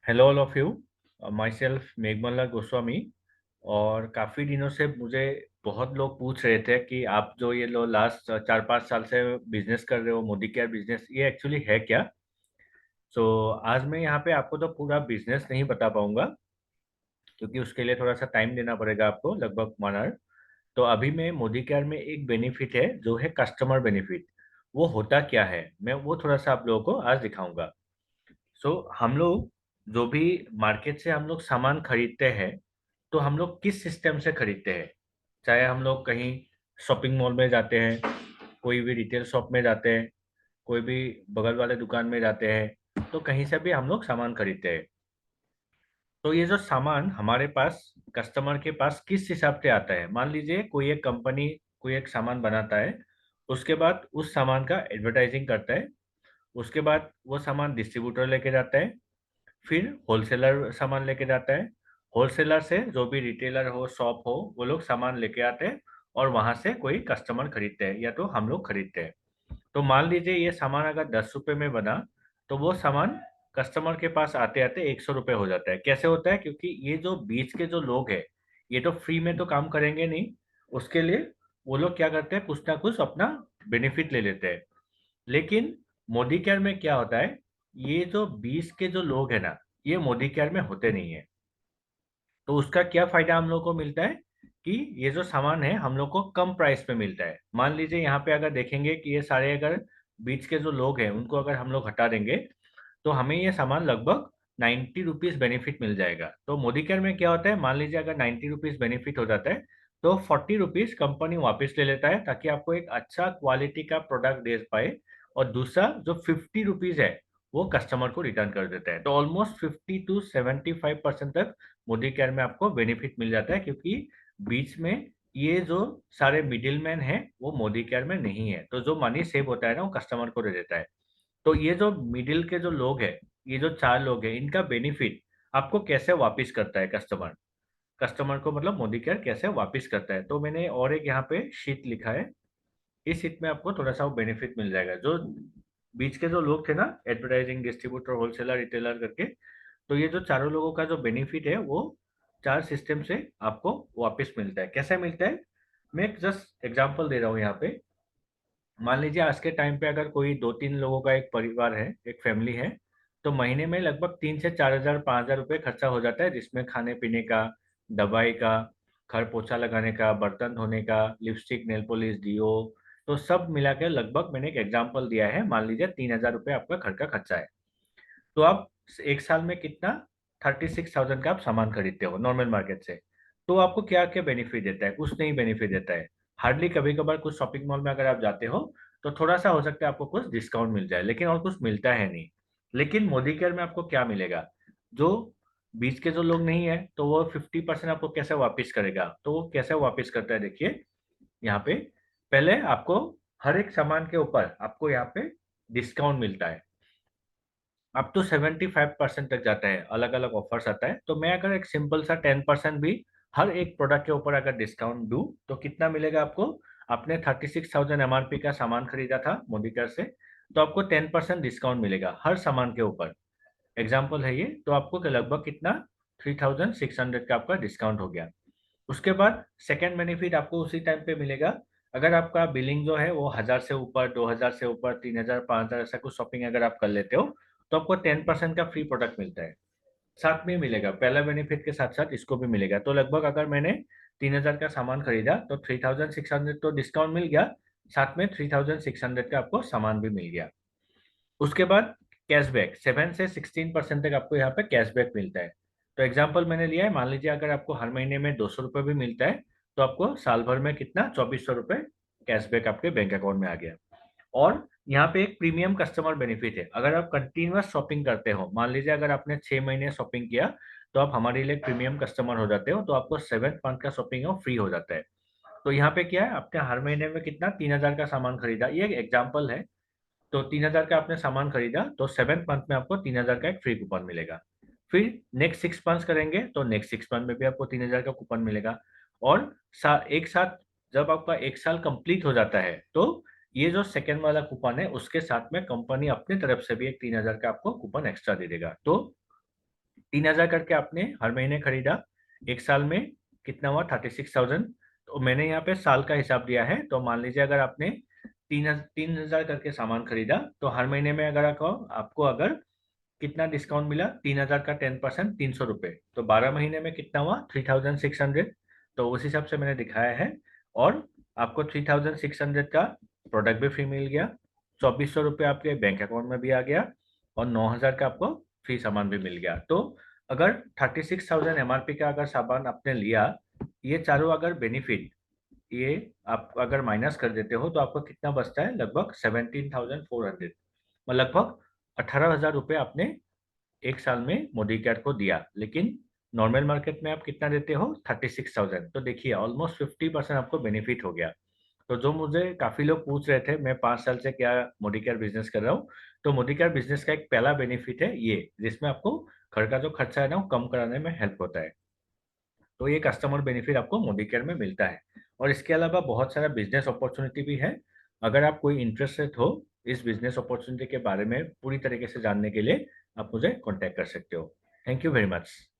Hello all of you. Myself Meghmalla Goswami. और काफ़ी दिनों से मुझे बहुत लोग पूछ रहे थे कि आप जो ये लो लास्ट 4-5 साल से बिजनेस कर रहे हो, मोदी केयर बिजनेस, ये एक्चुअली है क्या। सो आज मैं यहाँ पे आपको तो पूरा बिजनेस नहीं बता पाऊंगा, क्योंकि उसके लिए थोड़ा सा टाइम देना पड़ेगा आपको, लगभग 1 आवर। तो अभी मैं मोदी केयर में एक बेनिफिट है जो है कस्टमर बेनिफिट। वो होता क्या है, मैं वो थोड़ा सा आप लोगों को आज दिखाऊंगा। सो हम लोग जो भी मार्केट से हम लोग सामान खरीदते हैं, तो हम लोग किस सिस्टम से खरीदते हैं। चाहे हम लोग कहीं शॉपिंग मॉल में जाते हैं, कोई भी रिटेल शॉप में जाते हैं, कोई भी बगल वाले दुकान में जाते हैं, तो कहीं से भी हम लोग सामान खरीदते हैं। तो ये जो सामान हमारे पास कस्टमर के पास किस हिसाब से आता है, मान लीजिए कोई एक कंपनी कोई एक सामान बनाता है, उसके बाद उस सामान का एडवर्टाइजिंग करता है, उसके बाद वो सामान डिस्ट्रीब्यूटर लेके जाता है, फिर होलसेलर सामान लेके जाता है, होलसेलर से जो भी रिटेलर हो शॉप हो वो लोग सामान लेके आते हैं, और वहां से कोई कस्टमर खरीदते हैं या तो हम लोग खरीदते हैं। तो मान लीजिए ये सामान अगर 10 रुपए में बना, तो वो सामान कस्टमर के पास आते आते 100 रुपये हो जाता है। कैसे होता है, क्योंकि ये जो बीच के जो लोग हैं, ये तो फ्री में तो काम करेंगे नहीं, उसके लिए वो लोग क्या करते हैं, कुछ ना कुछ अपना बेनिफिट ले लेते हैं। लेकिन मोदी केयर में क्या होता है, ये जो बीच के जो लोग हैं ना, ये मोदी केयर में होते नहीं है। तो उसका क्या फायदा हम लोग को मिलता है कि ये जो सामान है हम लोग को कम प्राइस पे मिलता है। मान लीजिए यहाँ पे अगर देखेंगे कि ये सारे अगर बीच के जो लोग हैं उनको अगर हम लोग हटा देंगे, तो हमें ये सामान लगभग 90 रुपीज बेनिफिट मिल जाएगा। तो मोदी केयर में क्या होता है, मान लीजिए अगर 90 रुपीज बेनिफिट हो जाता है, तो 40 रुपीज कंपनी वापस ले लेता है, ताकि आपको एक अच्छा क्वालिटी का प्रोडक्ट दे पाए। और दूसरा जो 50 रुपीज है, वो कस्टमर को रिटर्न कर देता है। तो ऑलमोस्ट 50 to 75% तक मोदी केयर में आपको बेनिफिट मिल जाता है, क्योंकि बीच में ये जो सारे मिडिल मैन है वो मोदी केयर में नहीं है। तो जो मनी सेव होता है ना, वो कस्टमर को दे देता है। तो ये जो मिडिल के जो लोग हैं, ये जो 4 लोग हैं, इनका बेनिफिट आपको कैसे वापस करता है कस्टमर, कस्टमर को मतलब मोदी केयर कैसे वापस करता है। तो मैंने और एक यहाँ पे शीट लिखा है, इस शीट में आपको थोड़ा सा वो बेनिफिट मिल जाएगा। जो बीच के जो लोग थे ना, एडवर्टाइजिंग, डिस्ट्रीब्यूटर, होलसेलर, रिटेलर करके, तो ये जो चारों लोगों का जो बेनिफिट है वो 4 सिस्टम से आपको वापस मिलता है। कैसे मिलता है, मैं एक जस्ट एग्जांपल दे रहा हूँ यहाँ पे। मान लीजिए आज के टाइम पे अगर कोई 2-3 लोगों का एक परिवार है, एक फैमिली है, तो महीने में लगभग 3 से 4 हजार 5 हजार रुपये खर्चा हो जाता है, जिसमें खाने पीने का, दवाई का, घर पोछा लगाने का, बर्तन धोने का, लिपस्टिक, नेल पॉलिश, डीओ, तो सब मिला के लगभग मैंने एक एग्जांपल दिया है, मान लीजिए 3 हजार रुपये आपका घर का खर्चा है। तो आप एक साल में कितना, 36,000 का आप सामान खरीदते हो नॉर्मल मार्केट से। तो आपको क्या क्या बेनिफिट देता है, कुछ नहीं बेनिफिट देता है। हार्डली कभी कभार कुछ शॉपिंग मॉल में अगर आप जाते हो, तो थोड़ा सा हो सकता है आपको कुछ डिस्काउंट मिल जाए, लेकिन और कुछ मिलता है नहीं। लेकिन मोदी केयर में आपको क्या मिलेगा, जो बीच के जो लोग नहीं है, तो वो 50% आपको कैसे वापस करेगा। तो वो कैसे वापस करता है, देखिए यहाँ पे। पहले आपको हर एक सामान के ऊपर आपको यहाँ पे डिस्काउंट मिलता है, अप टू 75% तक जाता है, अलग अलग ऑफर्स आता है। तो मैं अगर एक सिंपल सा 10% भी हर एक प्रोडक्ट के ऊपर अगर डिस्काउंट दूं, तो कितना मिलेगा आपको। आपने 36,000 एमआरपी का सामान खरीदा था मोदी केयर से, तो आपको 10% डिस्काउंट मिलेगा हर सामान के ऊपर। एग्जाम्पल है ये, तो आपको लगभग कितना, 3,600 का आपका डिस्काउंट हो गया। उसके बाद सेकेंड बेनिफिट आपको उसी टाइम पे मिलेगा। अगर आपका बिलिंग जो है वो 1,000 से ऊपर, 2,000 से ऊपर, 3,000, 5,000 ऐसा कुछ शॉपिंग अगर आप कर लेते हो, तो आपको 10% का फ्री प्रोडक्ट मिलता है। साथ में मिलेगा, पहला बेनिफिट के साथ साथ इसको भी मिलेगा। तो लगभग अगर मैंने 3,000 का सामान खरीदा, तो 3,600 तो डिस्काउंट मिल गया, साथ में 3,600 का आपको सामान भी मिल गया। उसके बाद कैशबैक 7 से 16% तक आपको यहाँ पे कैशबैक मिलता है। तो एग्जाम्पल मैंने लिया है, मान लीजिए अगर आपको हर महीने में 200 रुपये भी मिलता है, तो आपको साल भर में कितना, 2,400 रुपये कैशबैक आपके बैंक अकाउंट में आ गया। और यहाँ पे एक प्रीमियम कस्टमर बेनिफिट है, अगर आप कंटिन्यूअस शॉपिंग करते हो, मान लीजिए अगर आपने 6 महीने शॉपिंग किया, तो आप हमारे लिए प्रीमियम कस्टमर हो जाते हो, तो आपको 7th मंथ का शॉपिंग है वो फ्री हो जाता है। तो यहाँ पे क्या है, आपने हर महीने में कितना, 3,000 का सामान खरीदा, ये एक एग्जाम्पल है। तो 3,000 का आपने सामान खरीदा, तो 7th मंथ में आपको 3,000 का एक फ्री कूपन मिलेगा। फिर नेक्स्ट 6 मंथ करेंगे, तो नेक्स्ट 6 मंथ में भी आपको 3,000 का कूपन मिलेगा। और एक साथ जब आपका एक साल कंप्लीट हो जाता है, तो ये जो सेकेंड वाला कूपन है, उसके साथ में कंपनी अपनी तरफ से भी एक 3,000 का आपको कूपन एक्स्ट्रा दे देगा। तो 3000 करके आपने हर महीने खरीदा, एक साल में कितना हुआ 36,000। तो मैंने यहाँ पे साल का हिसाब दिया है, तो मान लीजिए अगर आपने 3000 करके सामान खरीदा, तो हर महीने में अगर आपको अगर कितना डिस्काउंट मिला, 3000 का 10%, 300 रुपये, तो 12 महीने में कितना हुआ 3600। तो उस हिसाब से मैंने दिखाया है। और आपको 3600 का प्रोडक्ट भी फ्री मिल गया, 2400 रुपये आपके बैंक अकाउंट में भी आ गया, और 9000 का आपको फ्री सामान भी मिल गया। तो अगर 36,000 एमआरपी का अगर सामान आपने लिया, ये चारों अगर बेनिफिट ये आप अगर माइनस कर देते हो, तो आपको कितना बचता है, लगभग 17,400, मतलब लगभग 18,000 रुपये आपने एक साल में मोदी केयर को दिया। लेकिन नॉर्मल मार्केट में आप कितना देते हो, 36,000। तो देखिए ऑलमोस्ट 50% आपको बेनिफिट हो गया। तो जो मुझे काफी लोग पूछ रहे थे मैं 5 साल से क्या मोदी केयर बिजनेस कर रहा हूँ, तो मोदी केयर बिजनेस का एक पहला बेनिफिट है ये, जिसमें आपको घर का जो खर्चा है ना वो कम कराने में हेल्प होता है। तो ये कस्टमर बेनिफिट आपको मोदी केयर में मिलता है। और इसके अलावा बहुत सारा बिजनेस अपॉर्चुनिटी भी है। अगर आप कोई इंटरेस्टेड हो इस बिजनेस अपॉर्चुनिटी के बारे में पूरी तरीके से जानने के लिए, आप मुझे कांटेक्ट कर सकते हो। Thank you very much.